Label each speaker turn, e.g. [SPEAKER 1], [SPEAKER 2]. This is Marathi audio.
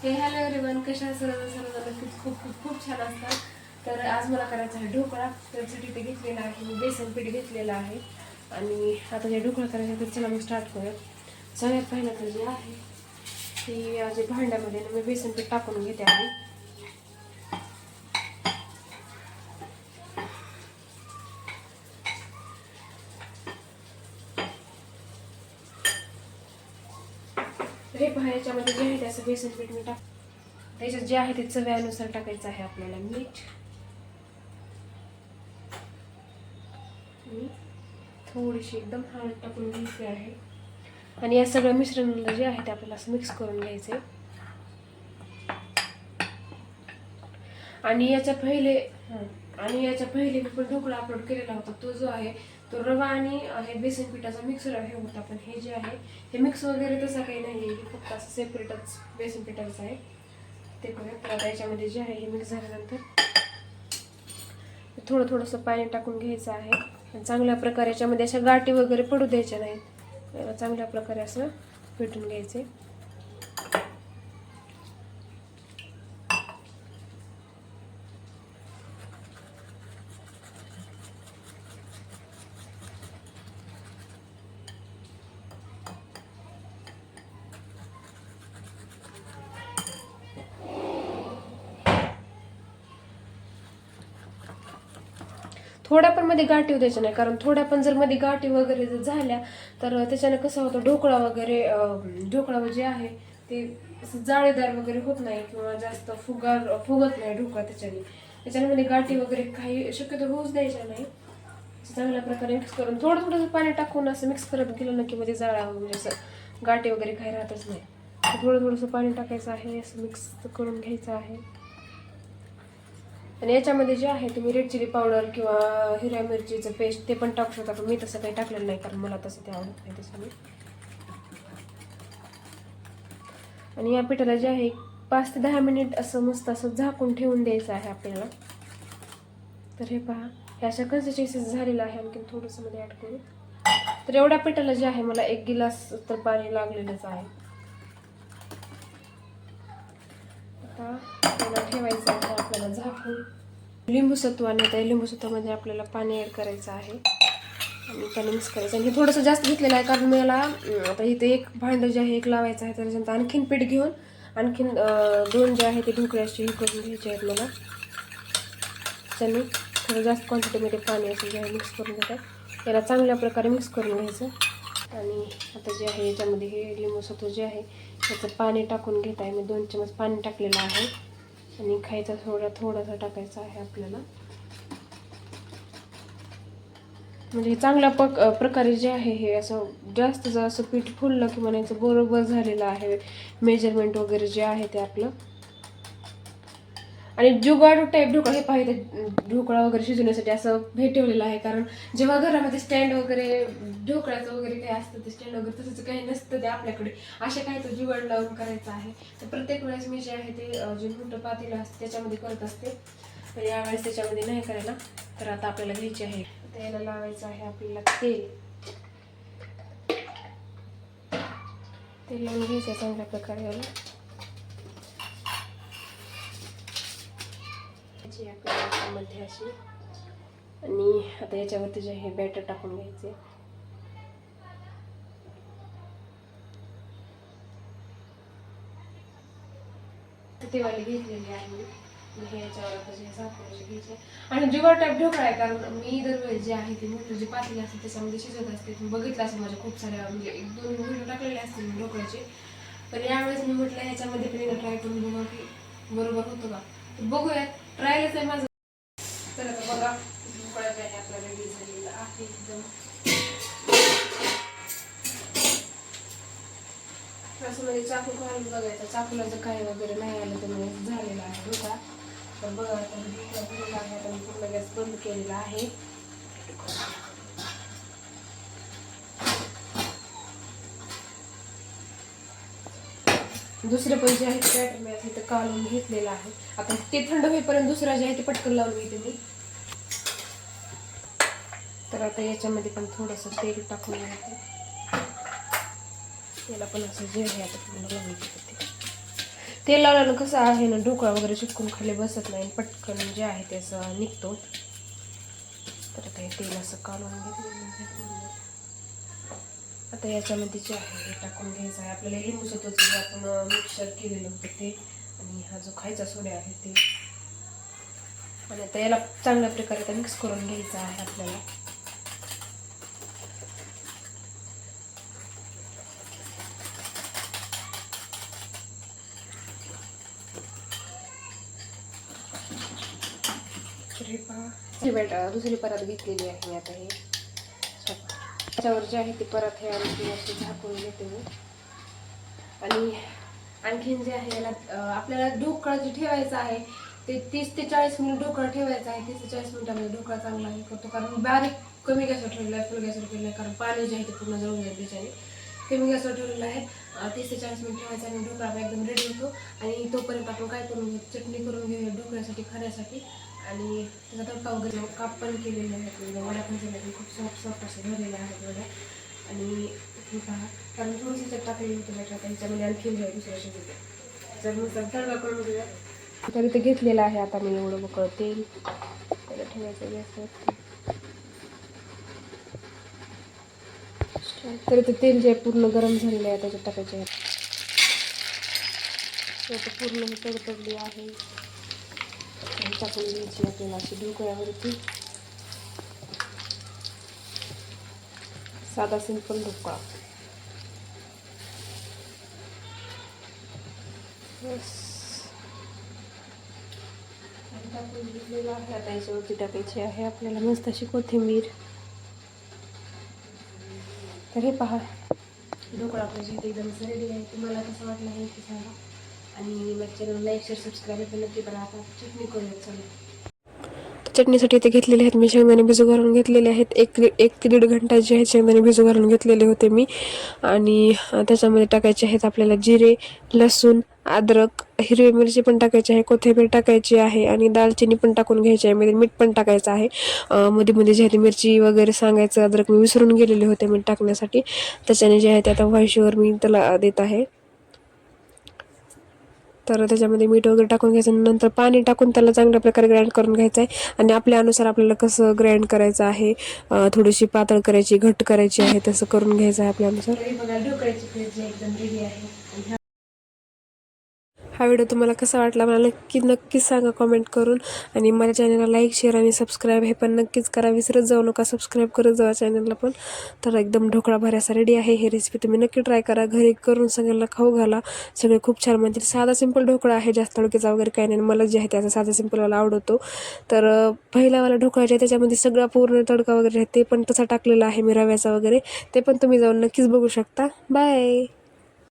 [SPEAKER 1] हॅलो एव्हरीवन, कशा सर्व नक्कीच खूप खूप खूप छान असतात. तर आज मला करायचा आहे ढोकळा. त्यासाठी ते घेतलेला आहे मी बेसन पीठ घेतलेलं आहे आणि आता जे ढोकळा करायचा तर चला मग स्टार्ट करूया. सगळ्यात पहिलं तर जे आहे की जे भांड्यामध्ये मी बेसन पीठ टाकून घेते आहे. हे पहा, याच्यामध्ये जे आहे ते असं बेसन पीठ मी त्याच्यात जे आहे ते चव्यानुसार टाकायचं आहे आपल्याला. मीठ, थोडीशी एकदम हळद टाकून घ्यायची आहे आणि या सगळ्या मिश्रणाला जे आहे ते आपल्याला असं मिक्स करून घ्यायचे. आणि याच्या पहिले मी पण ढोकळा अपलोड केलेला होता. तो जो आहे तो रवा आणि हे बेसन पिठाचा मिक्सर हे होता. पण हे जे आहे हे मिक्स वगैरे तसं काही नाही आहे, फक्त असं सेपरेटच बेसन पिठाचं आहे. ते करूया. तर आता याच्यामध्ये जे आहे हे मिक्स झाल्यानंतर थोडं थोडंसं पाणी टाकून घ्यायचं आहे. चांगल्या प्रकारे याच्यामध्ये अशा गाठी वगैरे पडू द्यायच्या नाहीत. चांगल्या प्रकारे असं फेटून घ्यायचे. थोड्या पण मध्ये गाठी होऊ द्यायच्या नाही, कारण थोड्या पण जर मध्ये गाठी वगैरे जर झाल्या तर त्याच्याने कसं होतं ढोकळा जे आहे ते जाळीदार वगैरे होत नाही किंवा जास्त फुगत नाही ढोकळा. त्याच्यामध्ये गाठी वगैरे काही शक्यतो होऊच द्यायच्या नाही. चांगल्या प्रकारे मिक्स करून थोडं थोडंसं पाणी टाकून असं मिक्स करत गेलं ना की मध्ये जाळा म्हणजे असं गाठी वगैरे काही राहतच नाही. थोडं थोडंसं पाणी टाकायचं आहे, असं मिक्स करून घ्यायचं आहे. आणि याच्यामध्ये जे आहे तुम्ही रेड चिली पावडर किंवा हिरव्या मिरचीचं पेस्ट ते पण टाकू शकता. पण मी तसं काही टाकलेलं नाही, कारण मला तसं ते आवडत नाही तसं. आणि या पिठाला जे आहे 5 ते 10 मिनिट असं मस्त असं झाकून ठेवून द्यायचं आहे आपल्याला. तर हे पहा, हे अशा कन्सिस्टन्सी झालेलं आहे. आणखी थोडंसं मध्ये ॲड करू. तर एवढ्या पिठाला जे आहे मला 1 गिलास तर पाणी लागलेलंच आहे. आता त्याला ठेवायचं आहे आपल्याला झाकून. लिंबू सत्व आणि त्या लिंबू सत्वामध्ये आपल्याला पाणी ॲड करायचं आहे आणि त्याने मिक्स करायचं. आणि हे थोडंसं जास्त घेतलेलं आहे, कारण मला आता इथे एक भांडं जे आहे एक लावायचं आहे. त्याच्यानंतर आणखीन पीठ घेऊन आणखीन 2 जे आहे ते ढोकळ्याचे हे करून घ्यायचे आहेत मला. त्यांनी थोडं जास्त क्वांटिटीमध्ये पाणी असं जे आहे मिक्स करून घेतात. याला चांगल्या प्रकारे मिक्स करून घ्यायचं. आणि आता जे आहे याच्यामध्ये हे लिंबू सत्व जे आहे त्याचं पाणी टाकून घेत आहे मी. 2 चमच पाणी टाकलेलं आहे आणि खायचा थोडासा टाकायचा आहे आपल्याला. म्हणजे चांगल्या प्रकारे जे आहे हे असं जास्त असं पीठ फुललं की म्हणायचं बरोबर झालेलं आहे. मेजरमेंट वगैरे जे आहे ते आपलं. आणि जुगाडू टाईप ढोकळा हे पाहिजे ढोकळा वगैरे शिजवण्यासाठी असं हे ठेवलेलं आहे. कारण जेव्हा घरामध्ये स्टँड वगैरे ढोकळ्याचं वगैरे काही असतं ते स्टँड वगैरे तसंच काही नसतं ते आपल्याकडे. असे काही तर जुगाड लावून करायचं आहे. तर प्रत्येक वेळेस मी जे आहे ते जे मोठं पातेलं असतं त्याच्यामध्ये करत असते. तर यावेळेस त्याच्यामध्ये नाही करायला. तर आता आपल्याला घ्यायची आहे, त्याला लावायचं आहे आपल्याला तेल लावून घ्यायचं चांगल्या प्रकारे. आपल्याला मध्ये अशी. आणि आता याच्यावरती जे आहे बॅटर टाकून घ्यायचे. ते वाली घेतलेली आहे हे याच्यावर आता जे साखरेचे घ्यायचे. आणि जुगाड टाईप ढोकळा आहे, कारण मी दरवेळेस जे आहे ते मोठं जे पातेले असते त्याच्यामध्ये शिजवत असते. तुम्ही बघितलं असेल माझ्या खूप साऱ्या म्हणजे 1-2 व्हिडिओ टाकलेले असतील ढोकळ्याचे. पण यावेळेस मी म्हटलं ह्याच्यामध्ये पण ट्राय करून बघा की बरोबर होतं का. तर बघूया, ट्रायलच आहे माझं. तर आता बघा ढोकळा जे आहे आपला रेडी झालेला आहे एकदम. असं म्हणजे चाकू घालून बघायचं, चाकूला जर काही वगैरे नाही आलं तर म्हणजे झालेला आहे ढोकळा. तर बघा आता मी पूर्ण गॅस बंद केलेला आहे. दुसरं पण जे आहे बॅटर मी आता इथं काढून घेतलेलं आहे. आता ते थंड होईपर्यंत दुसरं जे आहे ते पटकन लावून घेते मी. तर आता याच्यामध्ये पण थोडंसं तेल टाकून घेते. त्याला पण असं जे आहे आता पूर्ण लावून घेते. तेल लावल्यानं कसं आहे ना, ढोकळा वगैरे चिटकून खाली बसत नाही, पटकन जे आहे ते असं निघतो. तर आता हे तेल असं काढून घेतलं. आता याच्यामध्ये जे आहे हे टाकून घ्यायचं आहे आपल्याला. लिंबू सत्वाचं जे आपण मिक्सर केलेलं होतं ते, आणि हा जो खायचा सोडा आहे ते, आणि आता याला चांगल्या प्रकारे मिक्स करून घ्यायचं आहे आपल्याला. दुसरी परत घेतलेली आहे आता. हे त्याच्यावर जे आहे ते परत हे आणखी असे झाकून घेते मी. आणि आणखीन जे आहे याला आपल्याला ढोकळा जे ठेवायचा आहे ते 30 ते 40 मिनिट ढोकळा ठेवायचा आहे. 30 ते 40 मिनिटामध्ये ढोकळा चांगला हे करतो, कारण बारीक कमी गॅसवर ठेवलेला आहे, फुल गॅसवर ठेवलेला आहे, कारण पाणी जे आहे ते पूर्ण जळून जाईल त्याच्याने. कमी गॅसवर ठेवलेला आहे. 30 ते 40 मिनिट ठेवायचा आणि ढोकळा एकदम रेडी होतो. आणि तोपर्यंत आपण काय करून घेऊ, चटणी करून घेऊया ढोकळ्यासाठी, खाण्यासाठी. आणि त्याचा तडका वगैरे काप पण केलेले आहेत, वड्या पण केल्या, खूप सॉफ्ट सॉफ्ट असे झालेले आहेत वड्या. आणि पहा, कारण थोडीशी चट टाकलेली होती त्याच्यात, त्याच्यामध्ये आणखीन जे दुसऱ्या शिजते. तर मग तडका करून घेऊया. तर इथे घेतलेलं आहे आता मी एवढं बकळ तेल. त्याला ठेवायचं गॅसवर. तर इथे तेल जे पूर्ण गरम झालेलं आहे त्याच्यात टाकायचे आहे. पूर्ण तडतडली आहे, टाकून घ्यायची आपल्याला अशी ढोकळ्यावरती. साधा सिंपल ढोकळा. टाकून घेतलेला आहे. आता याच्यावरती टाकायची आहे आपल्याला मस्त अशी कोथिंबीर. तर हे पहा, ढोकळा आपल्या एकदम रेडी आहे. तुम्हाला कसं वाटलं आहे ते सांगा. आणि माझ्या चॅनल लाईक शेअर सबस्क्राईब नक्की करा. आता चटणी करूया चला. चटणीसाठी इथे घेतलेले आहेत मी शेंगदाणे भिजू घालून घेतलेले आहेत. एक ते दीड घंटा जे आहेत शेंगदाणे भिजू घालून घेतलेले होते मी. आणि त्याच्यामध्ये टाकायचे आहेत आपल्याला जिरे, लसूण, अद्रक, हिरवी मिरची पण टाकायची आहे, कोथिंबीर टाकायची आहे, आणि दालचिनी पण टाकून घ्यायची आहे, मीठ पण टाकायचं आहे. मध्ये मध्ये जे आहे मिरची वगैरे सांगायचं, अद्रक मी विसरून गेलेले होते मीठ टाकण्यासाठी. त्याच्याने जे आहे ते आता व्हॉइसवर मी त्याला देत आहे. तर त्याच्यामध्ये मीठ वगैरे टाकून घ्यायचं, नंतर पाणी टाकून त्याला चांगल्या प्रकारे ग्राइंड करून घ्यायचं आहे. आणि आपल्या अनुसार आपल्याला कसं ग्राइंड करायचं आहे, थोडीशी पातळ करायची, घट्ट करायची आहे, तसं करून घ्यायचं आहे आपल्यानुसार. ढोकळ्याची पेस्ट एकदम रेडी आहे. हा व्हिडिओ तुम्हाला कसा वाटला मला नक्कीच सांगा कमेंट करून. आणि माझ्या चॅनलला लाईक शेअर आणि सबस्क्राईब हे पण नक्कीच करा, विसरत जाऊ नका, सबस्क्राईब करत जावा चॅनलला पण. तर एकदम ढोकळा भऱ्यासा रेडी आहे. ही रेसिपी तुम्ही नक्की ट्राय करा, घरी करून सगळ्यांना खाऊ घाला, सगळे खूप छान म्हणतील. साधा सिंपल ढोकळा आहे, जास्त तडक्याचा वगैरे काही नाही. मला जे आहे त्याचा साधा सिंपलवाला आवडतो. तर पहिल्यावाला ढोकळा जे आहे त्याच्यामध्ये सगळा पूर्ण तडका वगैरे आहे ते पण तसा टाकलेला आहे मी, रव्याचा वगैरे. ते पण तुम्ही जाऊन नक्कीच बघू शकता. बाय.